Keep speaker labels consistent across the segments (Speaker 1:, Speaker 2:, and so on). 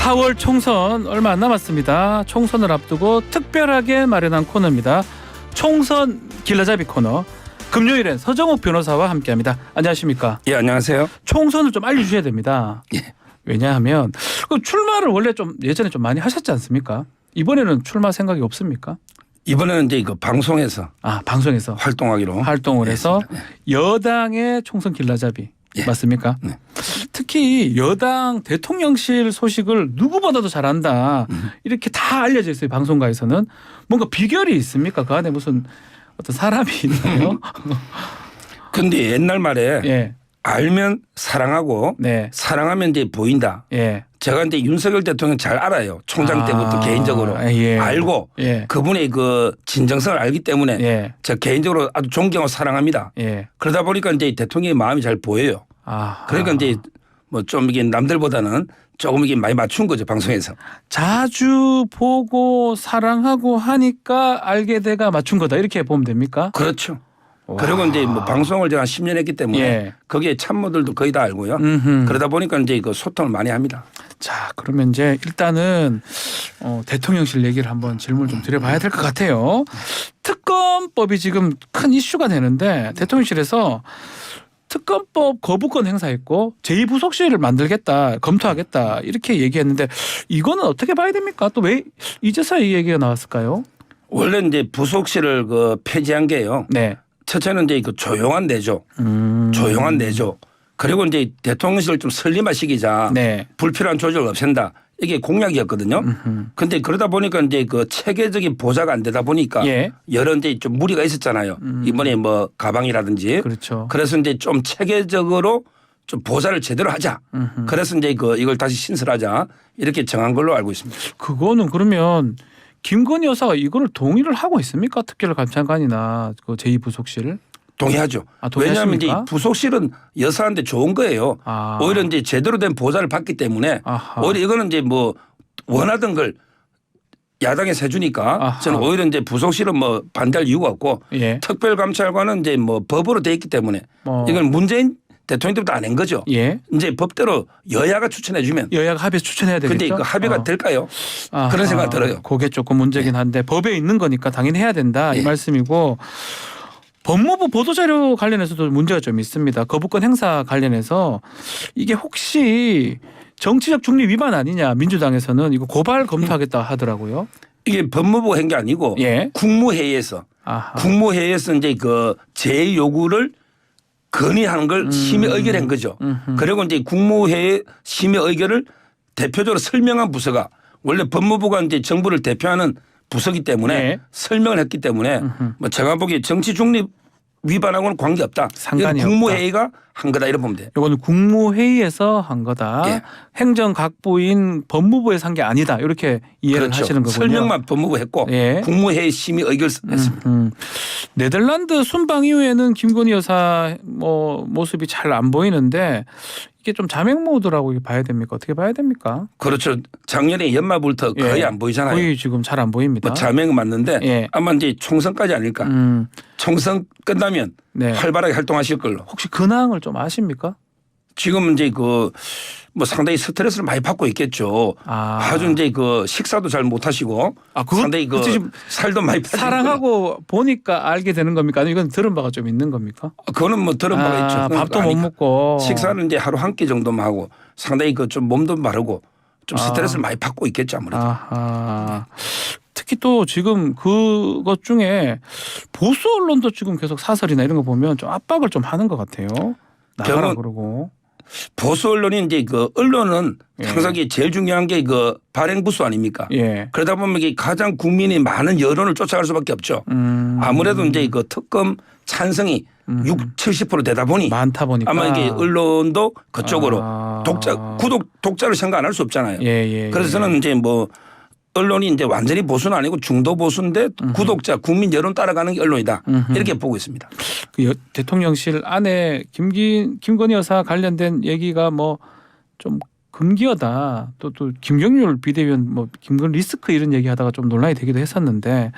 Speaker 1: 4월 총선 얼마 안 남았습니다. 총선을 앞두고 특별하게 마련한 코너입니다. 총선 길라잡이 코너. 금요일엔 서정욱 변호사와 함께합니다. 안녕하십니까?
Speaker 2: 예, 안녕하세요.
Speaker 1: 총선을 좀 알려주셔야 됩니다.
Speaker 2: 예.
Speaker 1: 왜냐하면 출마를 원래 좀 예전에 좀 많이 하셨지 않습니까? 이번에는 출마 생각이 없습니까?
Speaker 2: 이번에는 이제 그 방송에서
Speaker 1: 방송에서
Speaker 2: 활동하기로
Speaker 1: 활동을 해서
Speaker 2: 했습니다.
Speaker 1: 여당의 총선 길라잡이
Speaker 2: 예.
Speaker 1: 맞습니까?
Speaker 2: 네.
Speaker 1: 특히 여당 대통령실 소식을 누구보다도 잘한다 이렇게 다 알려져 있어요. 방송가에서는 뭔가 비결이 있습니까? 그 안에 무슨 어떤 사람이 있나요?
Speaker 2: 근데 옛날 말에
Speaker 1: 예,
Speaker 2: 알면 사랑하고
Speaker 1: 네,
Speaker 2: 사랑하면 이제 보인다.
Speaker 1: 예.
Speaker 2: 제가 이제 윤석열 대통령 잘 알아요. 총장 때부터 개인적으로
Speaker 1: 예.
Speaker 2: 알고
Speaker 1: 예,
Speaker 2: 그분의 그 진정성을 알기 때문에
Speaker 1: 예,
Speaker 2: 제가 개인적으로 아주 존경하고 사랑합니다.
Speaker 1: 예.
Speaker 2: 그러다 보니까 이제 대통령의 마음이 잘 보여요. 그러니까 이제 뭐 좀 이게 남들보다는 조금 이게 많이 맞춘 거죠, 방송에서.
Speaker 1: 자주 보고 사랑하고 하니까 알게 돼가 맞춘 거다 이렇게 보면 됩니까?
Speaker 2: 그렇죠.
Speaker 1: 와.
Speaker 2: 그리고 이제 뭐 방송을 제가 10년 했기 때문에
Speaker 1: 예.
Speaker 2: 거기에 참모들도 거의 다 알고요.
Speaker 1: 음흠.
Speaker 2: 그러다 보니까 이제 그 소통을 많이 합니다.
Speaker 1: 자, 그러면 이제 일단은 대통령실 얘기를 한번 질문을 좀 드려봐야 될 것 같아요. 특검법이 지금 큰 이슈가 되는데 대통령실에서 특검법 거부권 행사했고 제2부속실을 만들겠다, 검토하겠다 이렇게 얘기했는데 이거는 어떻게 봐야 됩니까? 또 왜 이제서야 이 얘기가 나왔을까요?
Speaker 2: 원래 이제 부속실을 그 폐지한 게요.
Speaker 1: 네.
Speaker 2: 첫째는 이제 그 조용한 내조, 조용한 내조. 그리고 이제 대통령실을 좀 설림화시키자.
Speaker 1: 네.
Speaker 2: 불필요한 조직을 없앤다. 이게 공약이었거든요. 그런데 그러다 보니까 이제 그 체계적인 보좌가 안 되다 보니까
Speaker 1: 예.
Speaker 2: 여러 이제 좀 무리가 있었잖아요. 이번에 뭐 가방이라든지.
Speaker 1: 그렇죠.
Speaker 2: 그래서 이제 좀 체계적으로 좀 보좌를 제대로 하자. 그래서 이제 이걸 다시 신설하자 이렇게 정한 걸로 알고 있습니다.
Speaker 1: 그거는 그러면 김건희 여사가 이거를 동의를 하고 있습니까? 특별감찰관이나 그 제2부속실?
Speaker 2: 동의하죠.
Speaker 1: 동의하십니까?
Speaker 2: 왜냐하면 이제 부속실은 여사한테 좋은 거예요. 오히려 이제 제대로 된 보좌를 받기 때문에
Speaker 1: 아하.
Speaker 2: 오히려 이거는 이제 뭐 원하던 걸 야당에서 해주니까
Speaker 1: 아하.
Speaker 2: 저는 오히려 이제 부속실은 뭐 반대할 이유가 없고
Speaker 1: 예.
Speaker 2: 특별감찰관은 이제 뭐 법으로 돼 있기 때문에 이건 문재인 대통령 때부터 안 한 거죠.
Speaker 1: 예.
Speaker 2: 이제 법대로 여야가 추천해 주면.
Speaker 1: 여야가 합의해서 추천해야 되겠죠.
Speaker 2: 근데 그 합의가 될까요? 그런 생각 들어요.
Speaker 1: 그게 조금 문제긴 한데 법에 있는 거니까 당연히 해야 된다 이
Speaker 2: 예.
Speaker 1: 말씀이고 법무부 보도자료 관련해서도 문제가 좀 있습니다. 거부권 행사 관련해서 이게 혹시 정치적 중립 위반 아니냐 민주당에서는 이거 고발 검토하겠다 하더라고요.
Speaker 2: 이게 법무부가 한 게 아니고
Speaker 1: 예.
Speaker 2: 국무회의에서
Speaker 1: 아하.
Speaker 2: 국무회의에서 이제 그 제 요구를 건의하는 걸 심의 의결한 거죠. 그리고 이제 국무회의 심의 의결을 대표적으로 설명한 부서가 원래 법무부가 이제 정부를 대표하는 부서기 때문에
Speaker 1: 네.
Speaker 2: 설명을 했기 때문에 뭐 제가 보기에 정치 중립 위반하고는 관계없다.
Speaker 1: 상관이
Speaker 2: 이건 국무회의가 한 거다 이렇게 보면 돼요.
Speaker 1: 이거는 국무회의에서 한 거다.
Speaker 2: 예.
Speaker 1: 행정각부인 법무부에서 한 게 아니다. 이렇게 이해를
Speaker 2: 그렇죠.
Speaker 1: 하시는 거군요.
Speaker 2: 설명만 법무부 했고
Speaker 1: 예.
Speaker 2: 국무회의 심의 의결했습니다.
Speaker 1: 네덜란드 순방 이후에는 김건희 여사 모습이 잘 안 보이는데 이게 좀 자mek 모드라고 봐야 됩니까? 어떻게 봐야 됩니까?
Speaker 2: 그렇죠. 작년에 연말부터 거의
Speaker 1: 예.
Speaker 2: 안 보이잖아요.
Speaker 1: 거의 지금 잘 안 보입니다.
Speaker 2: 뭐 자맹은 맞는데
Speaker 1: 예.
Speaker 2: 아마 이제 총선까지 아닐까. 총선 끝나면
Speaker 1: 네.
Speaker 2: 활발하게 활동하실 걸로.
Speaker 1: 혹시 근황을 좀 아십니까?
Speaker 2: 지금 이제 그 뭐 상당히 스트레스를 많이 받고 있겠죠. 아주 이제 그 식사도 잘 못 하시고 상당히 그
Speaker 1: 지금
Speaker 2: 살도 많이 빠지고.
Speaker 1: 사랑하고 보니까 알게 되는 겁니까? 아니면 이건 들은 바가 좀 있는 겁니까?
Speaker 2: 그거는 뭐 들은 바가 있죠.
Speaker 1: 밥도 못
Speaker 2: 아니까.
Speaker 1: 먹고
Speaker 2: 식사는 이제 하루 한 끼 정도만 하고 상당히 그 좀 몸도 마르고 좀 스트레스를 많이 받고 있겠죠 아무래도.
Speaker 1: 특히 또 지금 그것 중에 보수 언론도 지금 계속 사설이나 이런 거 보면 좀 압박을 좀 하는 것 같아요. 나가라 그러고.
Speaker 2: 보수 언론이 이제 그 언론은
Speaker 1: 예.
Speaker 2: 항상 이게 제일 중요한 게 그 발행 부수 아닙니까?
Speaker 1: 예.
Speaker 2: 그러다 보면 이게 가장 국민이 많은 여론을 쫓아갈 수밖에 없죠. 아무래도 이제 그 특검 찬성이 70% 되다 보니
Speaker 1: 많다 보니까
Speaker 2: 아마 이게 언론도 그쪽으로 독자를 생각 안 할 수 없잖아요.
Speaker 1: 예.
Speaker 2: 그래서 저는 이제 뭐 언론이 이제 완전히 보수는 아니고 중도 보수인데 구독자 국민 여론 따라가는 게 언론이다 이렇게 보고 있습니다.
Speaker 1: 그 대통령실 안에 김건희 여사 관련된 얘기가 뭐 좀 금기어다. 또 김경률 비대위원 뭐 김건 리스크 이런 얘기하다가 좀 논란이 되기도 했었는데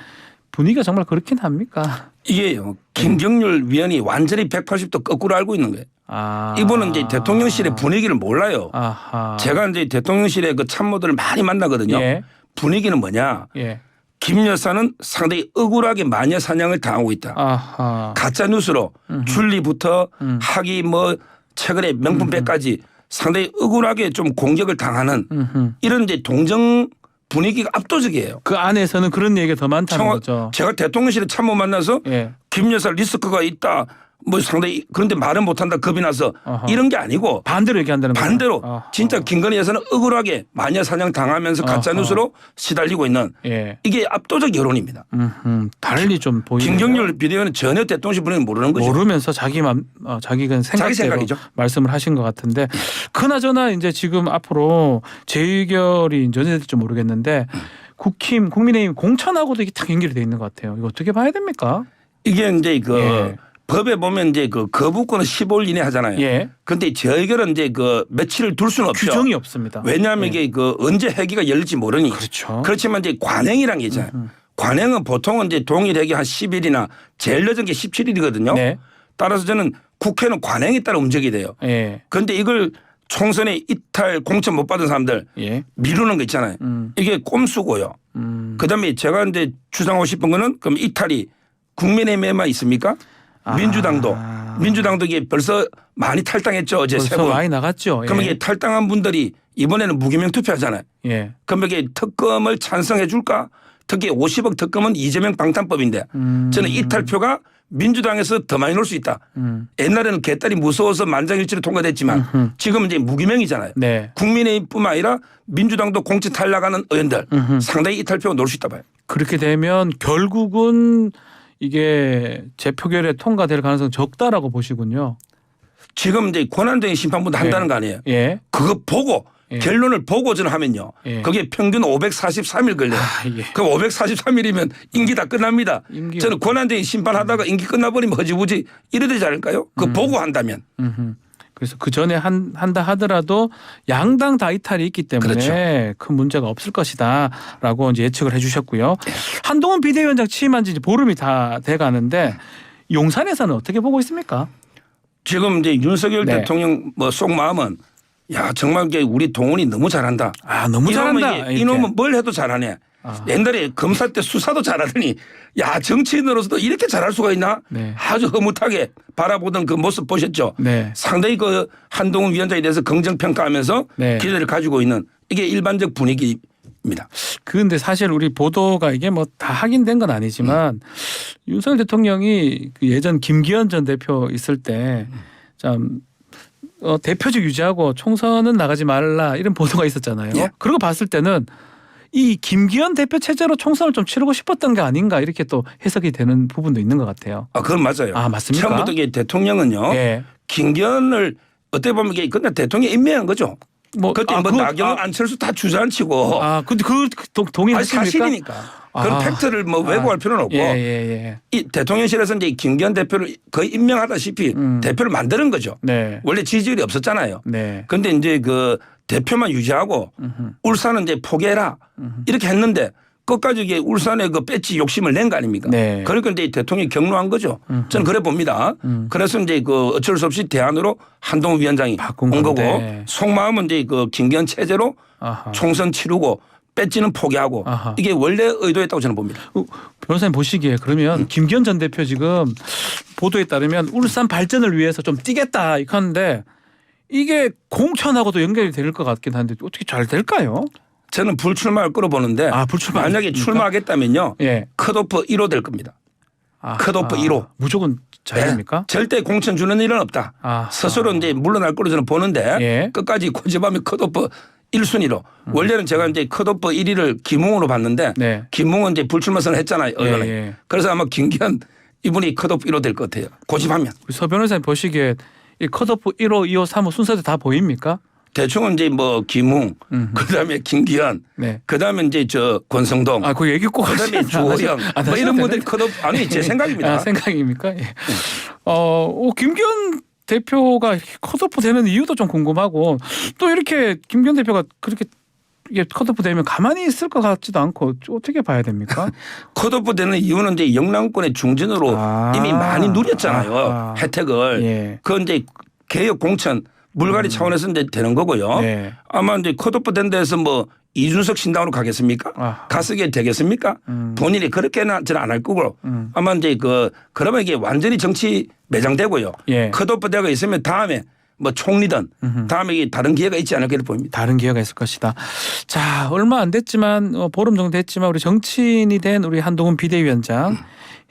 Speaker 1: 분위기가 정말 그렇긴 합니까?
Speaker 2: 이게요. 김경률 위원이 완전히 180도 거꾸로 알고 있는 거예요.
Speaker 1: 아.
Speaker 2: 이분은 이제 대통령실의 분위기를 몰라요.
Speaker 1: 아하.
Speaker 2: 제가 이제 대통령실의 그 참모들을 많이 만나거든요.
Speaker 1: 예.
Speaker 2: 분위기는 뭐냐?
Speaker 1: 예.
Speaker 2: 김 여사는 상당히 억울하게 마녀 사냥을 당하고 있다.
Speaker 1: 아하.
Speaker 2: 가짜 뉴스로 줄리부터 학위 뭐 최근에 명품백까지 상당히 억울하게 좀 공격을 당하는 이런 이제 동정 분위기가 압도적이에요.
Speaker 1: 그 안에서는 그런 얘기가 더 많다는 거죠.
Speaker 2: 제가 대통령실에 참모 만나서
Speaker 1: 예.
Speaker 2: 김 여사 리스크가 있다. 뭐 상당히 그런데 말은 못한다 겁이 나서
Speaker 1: 어허.
Speaker 2: 이런 게 아니고
Speaker 1: 반대로 얘기한다는 거죠.
Speaker 2: 반대로
Speaker 1: 어허.
Speaker 2: 진짜 김건희 여사는 억울하게 마녀 사냥 당하면서 가짜
Speaker 1: 어허.
Speaker 2: 뉴스로 시달리고 있는
Speaker 1: 예.
Speaker 2: 이게 압도적 여론입니다.
Speaker 1: 달리 좀 보이네요.
Speaker 2: 김경률 비대위원은 전혀 대통령실 분위기 모르는 거죠.
Speaker 1: 모르면서 자기가 생각대로
Speaker 2: 생각이죠.
Speaker 1: 말씀을 하신 것 같은데 그나저나 이제 지금 앞으로 재의결이 이제 언제 될지 모르겠는데 국민의힘 공천하고도 이게 딱 연결이 돼 있는 것 같아요. 이거 어떻게 봐야 됩니까?
Speaker 2: 이게 이제 그
Speaker 1: 예.
Speaker 2: 법에 보면 이제 그 거부권은 15일 이내 하잖아요.
Speaker 1: 예.
Speaker 2: 그런데 재의결은 이제 그 며칠을 둘 수는 없죠.
Speaker 1: 규정이 없습니다.
Speaker 2: 왜냐하면
Speaker 1: 예.
Speaker 2: 이게 그 언제 회기가 열릴지 모르니.
Speaker 1: 그렇죠.
Speaker 2: 그렇지만 이제 관행이란 게 있잖아요. 관행은 보통은 이제 동일 회기 한 10일이나 제일 늦은 게 17일이거든요.
Speaker 1: 네.
Speaker 2: 따라서 저는 국회는 관행에 따라 움직이게 돼요.
Speaker 1: 예.
Speaker 2: 그런데 이걸 총선에 이탈 공천 못 받은 사람들
Speaker 1: 예.
Speaker 2: 미루는 거 있잖아요. 이게 꼼수고요. 그다음에 제가 이제 주장하고 싶은 거는 그럼 이탈이 국민의힘에만 있습니까? 민주당도 이게 벌써 많이 탈당했죠. 어제 세
Speaker 1: 벌써
Speaker 2: 번.
Speaker 1: 많이 나갔죠.
Speaker 2: 그러면
Speaker 1: 예.
Speaker 2: 이게 탈당한 분들이 이번에는 무기명 투표하잖아요.
Speaker 1: 예.
Speaker 2: 그럼 이게 특검을 찬성해 줄까? 특히 50억 특검은 이재명 방탄법인데 저는 이탈표가 민주당에서 더 많이 넣을 수 있다. 옛날에는 개딸이 무서워서 만장일치로 통과됐지만 지금은 이제 무기명이잖아요.
Speaker 1: 네.
Speaker 2: 국민의힘뿐만 아니라 민주당도 공천 탈락하는 의원들 상당히 이탈표가 넣을 수 있다 봐요.
Speaker 1: 그렇게 되면 결국은 이게 재표결에 통과될 가능성이 적다라고 보시군요.
Speaker 2: 지금 이제 권한쟁의 심판부도 한다는 거 아니에요.
Speaker 1: 예.
Speaker 2: 그거 보고
Speaker 1: 예.
Speaker 2: 결론을 보고 저는 하면요.
Speaker 1: 예.
Speaker 2: 그게 평균 543일 걸려요.
Speaker 1: 예.
Speaker 2: 그럼 543일이면 임기 다 끝납니다.
Speaker 1: 임기가-
Speaker 2: 저는 권한쟁의 심판하다가 임기 끝나버리면 허지부지 이래 되지 않을까요? 그거 보고 한다면.
Speaker 1: 그래서 그 전에 한다 하더라도 양당 다 이탈이 있기 때문에
Speaker 2: 그렇죠.
Speaker 1: 큰 문제가 없을 것이다라고 이제 예측을 해주셨고요. 한동훈 비대위원장 취임한 지 이제 보름이 다 돼가는데 용산에서는 어떻게 보고 있습니까?
Speaker 2: 지금 이제 윤석열
Speaker 1: 네.
Speaker 2: 대통령 뭐 속마음은 야 정말 이게 우리 동훈이 너무 잘한다.
Speaker 1: 아 너무
Speaker 2: 이놈은
Speaker 1: 잘한다.
Speaker 2: 이게
Speaker 1: 이렇게.
Speaker 2: 이놈은 뭘 해도 잘하네.
Speaker 1: 아.
Speaker 2: 옛날에 검사 때 수사도 잘하더니 야 정치인으로서도 이렇게 잘할 수가 있나?
Speaker 1: 네.
Speaker 2: 아주 흐뭇하게 바라보던 그 모습 보셨죠?
Speaker 1: 네.
Speaker 2: 상당히 그 한동훈 위원장에 대해서 긍정평가하면서
Speaker 1: 네.
Speaker 2: 기대를 가지고 있는 이게 일반적 분위기입니다.
Speaker 1: 그런데 사실 우리 보도가 이게 뭐 다 확인된 건 아니지만 윤석열 대통령이 그 예전 김기현 전 대표 있을 때 참 대표직 유지하고 총선은 나가지 말라 이런 보도가 있었잖아요.
Speaker 2: 예.
Speaker 1: 그런 거 봤을 때는 이 김기현 대표 체제로 총선을 좀 치르고 싶었던 게 아닌가 이렇게 또 해석이 되는 부분도 있는 것 같아요.
Speaker 2: 아 그건 맞아요.
Speaker 1: 아, 맞습니까?
Speaker 2: 처음부터 이게 대통령은요.
Speaker 1: 예.
Speaker 2: 김기현을 어떻게 보면 이게 그냥 대통령이 임명한 거죠. 그때 뭐 나경원 안철수 다 주저앉히고
Speaker 1: 근데
Speaker 2: 아니,
Speaker 1: 동의하십니까?
Speaker 2: 사실이니까. 그런
Speaker 1: 아.
Speaker 2: 팩트를 뭐 왜곡할 필요는 없고
Speaker 1: 예.
Speaker 2: 이 대통령실에서 이제 김기현 대표를 거의 임명하다시피 대표를 만드는 거죠.
Speaker 1: 네.
Speaker 2: 원래 지지율이 없었잖아요.
Speaker 1: 네.
Speaker 2: 그런데 이제 그 대표만 유지하고 울산은 이제 포기해라 이렇게 했는데 끝까지 이게 울산에 그 배지 욕심을 낸 거 아닙니까?
Speaker 1: 네.
Speaker 2: 그러니까 이제 대통령이 경로한 거죠. 저는 그래 봅니다. 그래서 이제 그 어쩔 수 없이 대안으로 한동훈 위원장이
Speaker 1: 바꾼
Speaker 2: 온 거고
Speaker 1: 건데.
Speaker 2: 속마음은 이제 그 김기현 체제로
Speaker 1: 아하.
Speaker 2: 총선 치르고 배지는 포기하고
Speaker 1: 아하.
Speaker 2: 이게 원래 의도였다고 저는 봅니다.
Speaker 1: 변호사님 보시기에 그러면 김기현 전 대표 지금 보도에 따르면 울산 발전을 위해서 좀 뛰겠다 이렇게 하는데 이게 공천하고도 연결이 될 것 같긴 한데 어떻게 잘 될까요?
Speaker 2: 저는 불출마를 끌어보는데
Speaker 1: 불출마
Speaker 2: 만약에 출마하겠다면요.
Speaker 1: 예.
Speaker 2: 컷오프 1호 될 겁니다. 컷오프 1호.
Speaker 1: 무조건 잘 됩니까?
Speaker 2: 절대 공천 주는 일은 없다.
Speaker 1: 아하.
Speaker 2: 스스로 이제 물러날 거로 저는 보는데
Speaker 1: 예.
Speaker 2: 끝까지 고집하면 컷오프 1순위로. 원래는 제가 이제 컷오프 1위를 김웅으로 봤는데
Speaker 1: 네.
Speaker 2: 김웅은 이제 불출마 선을 했잖아요. 언론에.
Speaker 1: 예.
Speaker 2: 그래서 아마 김기현 이분이 컷오프 1호 될 것 같아요. 고집하면.
Speaker 1: 우리 서 변호사님 보시기에 이 컷오프 1호, 2호, 3호 순서도 다 보입니까?
Speaker 2: 대충은 이제 뭐 김웅, 그다음에 김기현,
Speaker 1: 네.
Speaker 2: 그다음에 이제 저 권성동,
Speaker 1: 그 얘기 꼭
Speaker 2: 그다음에
Speaker 1: 하시나?
Speaker 2: 주호영,
Speaker 1: 안
Speaker 2: 뭐 이런
Speaker 1: 하셔도
Speaker 2: 분들이
Speaker 1: 되는데.
Speaker 2: 컷오프 아니 제 생각입니다.
Speaker 1: 생각입니까? 예. 김기현 대표가 컷오프 되는 이유도 좀 궁금하고 또 이렇게 김기현 대표가 그렇게 이게 컷오프 되면 가만히 있을 것 같지도 않고 어떻게 봐야 됩니까?
Speaker 2: 컷오프 되는 이유는 이제 영남권의 중진으로 이미 많이 누렸잖아요. 혜택을.
Speaker 1: 예.
Speaker 2: 그건 이제 개혁 공천 물갈이 차원에서 이제 되는 거고요.
Speaker 1: 네.
Speaker 2: 아마 이제 컷오프 된 데서 뭐 이준석 신당으로 가겠습니까? 가쓰게 되겠습니까? 본인이 그렇게는 저는 안 할 거고 아마 이제 그러면 이게 완전히 정치 매장되고요.
Speaker 1: 예.
Speaker 2: 컷오프 되고 있으면 다음에 뭐 총리든 다음에 이게 다른 기회가 있지 않을까 보입니다.
Speaker 1: 다른 기회가 있을 것이다. 자, 얼마 안 됐지만 보름 정도 됐지만 우리 정치인이 된 우리 한동훈 비대위원장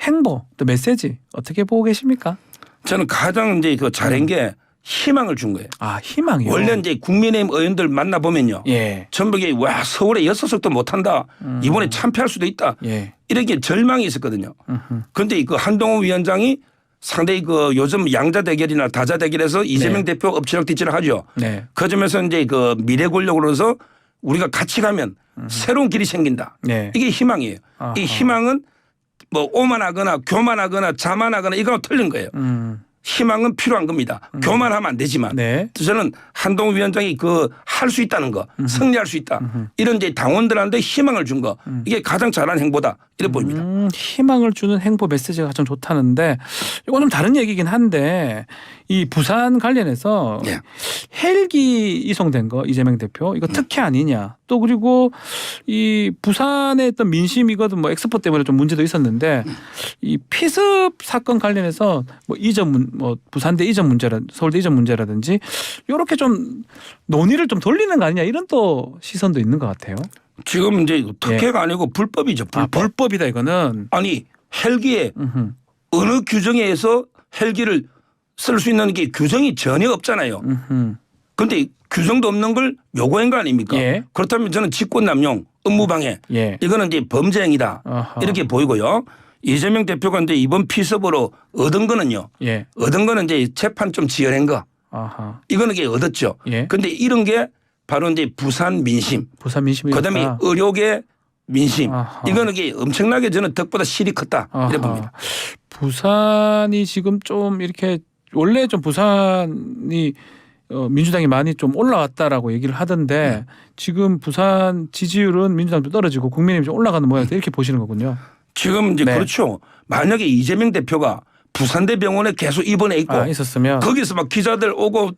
Speaker 1: 행보 또 메시지 어떻게 보고 계십니까?
Speaker 2: 저는 가장 이제 잘한 게 희망을 준 거예요.
Speaker 1: 아, 희망이요.
Speaker 2: 원래 이제 국민의힘 의원들 만나 보면요.
Speaker 1: 예.
Speaker 2: 전부 와 서울에 6석도 못한다. 이번에 참패할 수도 있다.
Speaker 1: 예.
Speaker 2: 이렇게 절망이 있었거든요. 그런데 그 한동훈 위원장이 상당히 요즘 양자 대결이나 다자 대결에서 이재명 대표 엎치락뒤치락 하죠.
Speaker 1: 네.
Speaker 2: 그 점에서 이제 미래 권력으로서 우리가 같이 가면 새로운 길이 생긴다.
Speaker 1: 네.
Speaker 2: 이게 희망이에요.
Speaker 1: 아하.
Speaker 2: 이 희망은 뭐 오만하거나 교만하거나 자만하거나 이거하고 틀린 거예요. 희망은 필요한 겁니다. 교만하면 안 되지만
Speaker 1: 네.
Speaker 2: 저는 한동훈 위원장이 할 수 있다는 거 승리할 수 있다. 이런 이제 당원들한테 희망을 준 거 이게 가장 잘한 행보다 이렇게 보입니다.
Speaker 1: 희망을 주는 행보 메시지가 가장 좋다는데 이건 좀 다른 얘기긴 한데 이 부산 관련해서
Speaker 2: 예.
Speaker 1: 헬기 이송된 거 이재명 대표 이거 특혜 아니냐 또 그리고 이 부산에 있던 민심 이거도 뭐 엑스포 때문에 좀 문제도 있었는데 이 피습 사건 관련해서 뭐 이전 뭐 부산대 이전 문제라 서울대 이전 문제라든지 이렇게 좀 논의를 좀 돌리는 거 아니냐 이런 또 시선도 있는 것 같아요.
Speaker 2: 지금 이제 특혜가 아니고 불법이죠. 불법.
Speaker 1: 불법이다 이거는.
Speaker 2: 아니 헬기에 어느 규정에 의해서 헬기를 쓸 수 있는 게 규정이 전혀 없잖아요. 그런데 규정도 없는 걸 요구한 거 아닙니까?
Speaker 1: 예.
Speaker 2: 그렇다면 저는 직권남용, 업무방해
Speaker 1: 예.
Speaker 2: 이거는 이제 범죄행위다
Speaker 1: 아하.
Speaker 2: 이렇게 보이고요. 이재명 대표가 이제 이번 피습으로 얻은 거는요.
Speaker 1: 예.
Speaker 2: 얻은 거는 이제 재판 좀 지연한 거.
Speaker 1: 아하.
Speaker 2: 이거는 게 얻었죠.
Speaker 1: 예.
Speaker 2: 그런데 이런 게 바로 이제 부산 민심.
Speaker 1: 부산 민심이.
Speaker 2: 그다음에 의료계 민심.
Speaker 1: 아하.
Speaker 2: 이거는 게 엄청나게 저는 덕보다 실이 컸다. 이렇게 봅니다.
Speaker 1: 부산이 지금 좀 이렇게 원래 좀 부산이 민주당이 많이 좀 올라왔다라고 얘기를 하던데 지금 부산 지지율은 민주당도 떨어지고 국민의힘이 좀 올라가는 모양이다 이렇게 보시는 거군요.
Speaker 2: 지금 이제
Speaker 1: 네.
Speaker 2: 그렇죠. 만약에 이재명 대표가 부산대 병원에 계속 입원해 있고
Speaker 1: 있었으면
Speaker 2: 거기서 막 기자들 오고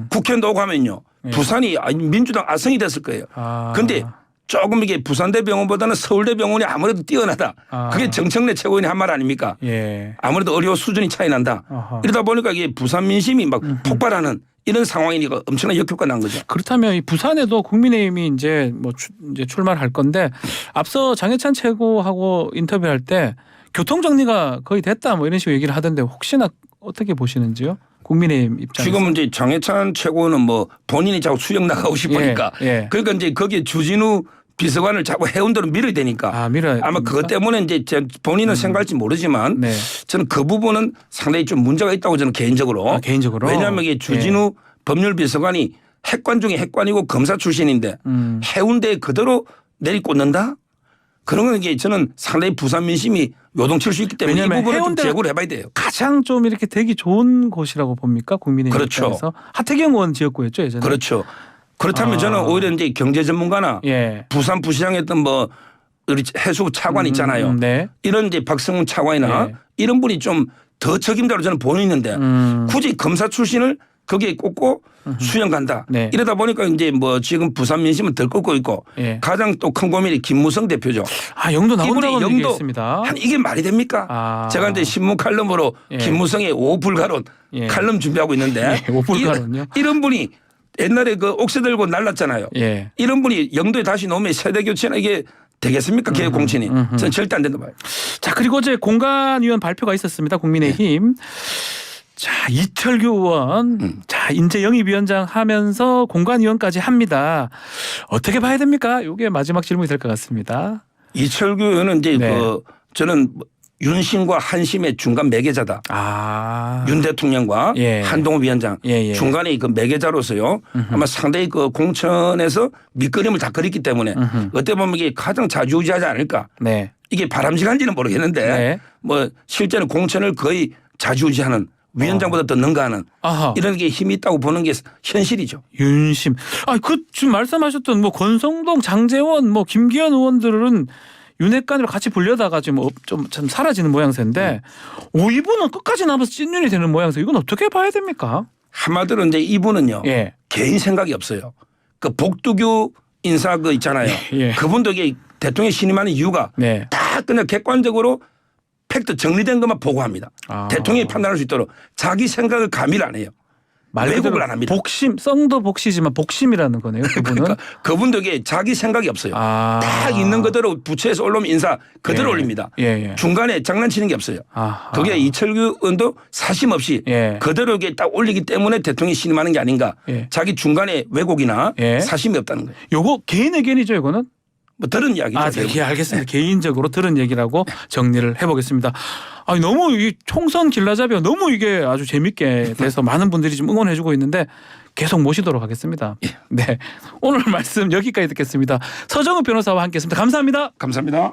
Speaker 2: 국회의원도 오고 하면요.
Speaker 1: 네.
Speaker 2: 부산이 민주당 아성이 됐을 거예요. 그런데 조금 이게 부산대 병원보다는 서울대 병원이 아무래도 뛰어나다. 그게 정청래 최고위원이 한 말 아닙니까?
Speaker 1: 예.
Speaker 2: 아무래도 의료 수준이 차이 난다.
Speaker 1: 아하.
Speaker 2: 이러다 보니까 이게 부산 민심이 막 폭발하는 이런 상황이니까 엄청난 역효과가 난 거죠.
Speaker 1: 그렇다면 이 부산에도 국민의힘이 이제 뭐 이제 출마를 할 건데 앞서 장해찬 최고하고 인터뷰할 때 교통 정리가 거의 됐다 뭐 이런 식으로 얘기를 하던데 혹시나 어떻게 보시는지요? 국민의힘 입장에서.
Speaker 2: 지금은 이제 장해찬 최고는 뭐 본인이 자꾸 수영 나가고 싶으니까
Speaker 1: 예.
Speaker 2: 그러니까 이제 거기에 주진우 비서관을 자꾸 해운대로 밀어야 되니까
Speaker 1: 밀어야
Speaker 2: 아마
Speaker 1: 됩니까?
Speaker 2: 그것 때문에 이제 본인은 생각할지 모르지만
Speaker 1: 네.
Speaker 2: 저는 그 부분은 상당히 좀 문제가 있다고 저는 개인적으로.
Speaker 1: 개인적으로.
Speaker 2: 왜냐하면 이게 주진우 법률비서관이 핵관 중에 핵관이고 검사 출신인데 해운대에 그대로 내리꽂는다? 그런 건 이게 저는 상당히 부산 민심이 요동칠 수 있기 때문에 이
Speaker 1: 왜냐하면
Speaker 2: 부분을 좀
Speaker 1: 해운대가
Speaker 2: 제고를 해봐야 돼요.
Speaker 1: 가장 좀 이렇게 되기 좋은 곳이라고 봅니까 국민의힘
Speaker 2: 그렇죠.
Speaker 1: 입장에서 하태경 의원 지역구였죠 예전에.
Speaker 2: 그렇죠. 그렇다면 저는 오히려 이제 경제 전문가나
Speaker 1: 예.
Speaker 2: 부산 부시장에 했던 뭐 우리 해수 차관 있잖아요.
Speaker 1: 네.
Speaker 2: 이런 이제 박성훈 차관이나
Speaker 1: 예.
Speaker 2: 이런 분이 좀 더 책임자로 저는 보이는데 굳이 검사 출신을 거기에 꽂고 수영 간다.
Speaker 1: 네.
Speaker 2: 이러다 보니까 이제 뭐 지금 부산 민심은 덜 꺾고 있고
Speaker 1: 예.
Speaker 2: 가장 또 큰 고민이 김무성 대표죠.
Speaker 1: 영도 나온다고
Speaker 2: 이분의 영도
Speaker 1: 얘기했습니다.
Speaker 2: 한 이게 말이 됩니까? 제가 이제 신문 칼럼으로
Speaker 1: 예.
Speaker 2: 김무성의 오불가론
Speaker 1: 예.
Speaker 2: 칼럼 준비하고 있는데
Speaker 1: 예, 오불가론요?
Speaker 2: 이런 분이 옛날에 그 옥새 들고 날랐잖아요.
Speaker 1: 예.
Speaker 2: 이런 분이 영도에 다시 놓으면 세대 교체나 이게 되겠습니까? 개혁 공천이. 저는 절대 안 된다 봐요.
Speaker 1: 자, 그리고 어제 공관위원 발표가 있었습니다. 국민의힘. 자, 이철규 의원. 자, 인재 영입위원장 하면서 공관위원까지 합니다. 어떻게 봐야 됩니까? 이게 마지막 질문이 될 것 같습니다.
Speaker 2: 이철규 의원은 이제
Speaker 1: 네.
Speaker 2: 저는 윤심과 한심의 중간 매개자다. 윤 대통령과
Speaker 1: 예.
Speaker 2: 한동훈 위원장
Speaker 1: 예.
Speaker 2: 중간에 그 매개자로서요. 아마 상당히 그 공천에서 밑그림을 다 그렸기 때문에 어떻게 보면 이게 가장 자주우지하지 않을까.
Speaker 1: 네.
Speaker 2: 이게 바람직한지는 모르겠는데
Speaker 1: 네.
Speaker 2: 뭐 실제는 공천을 거의 자주우지하는 위원장보다 더 능가하는
Speaker 1: 아하.
Speaker 2: 이런 게 힘이 있다고 보는 게 현실이죠.
Speaker 1: 윤심. 지금 말씀하셨던 뭐 권성동, 장제원, 뭐 김기현 의원들은 윤핵관으로 같이 불려다가 지금 좀 사라지는 모양새인데 이분은 끝까지 남아서 찐윤이 되는 모양새. 이건 어떻게 봐야 됩니까?
Speaker 2: 한마디로 이제 이분은요.
Speaker 1: 예.
Speaker 2: 개인 생각이 없어요. 그 복두규 인사 그 있잖아요.
Speaker 1: 예.
Speaker 2: 그분도 이게 대통령 신임하는 이유가
Speaker 1: 네.
Speaker 2: 다 그냥 객관적으로 팩트 정리된 것만 보고합니다.
Speaker 1: 아.
Speaker 2: 대통령이 판단할 수 있도록 자기 생각을 가미를 안 해요. 왜곡을 안 합니다.
Speaker 1: 복심, 썽도 복시지만 복심이라는 거네요. 그분은.
Speaker 2: 그러니까 그분도 이게 자기 생각이 없어요. 딱 있는 그대로 부처에서 올라오면 인사 그대로
Speaker 1: 예.
Speaker 2: 올립니다.
Speaker 1: 예.
Speaker 2: 중간에 장난치는 게 없어요.
Speaker 1: 아하.
Speaker 2: 그게 이철규 의원도 사심 없이
Speaker 1: 예.
Speaker 2: 그대로 이게 딱 올리기 때문에 대통령이 신임하는 게 아닌가.
Speaker 1: 예.
Speaker 2: 자기 중간에 왜곡이나
Speaker 1: 예.
Speaker 2: 사심이 없다는 거예요.
Speaker 1: 요거 개인 의견이죠, 이거는?
Speaker 2: 뭐 들은 이야기죠.
Speaker 1: 네, 알겠습니다. 개인적으로 들은 얘기라고 정리를 해보겠습니다. 너무 이 총선 길라잡이가 너무 이게 아주 재밌게 돼서 많은 분들이 좀 응원해주고 있는데 계속 모시도록 하겠습니다. 네, 오늘 말씀 여기까지 듣겠습니다. 서정욱 변호사와 함께했습니다. 감사합니다.
Speaker 2: 감사합니다.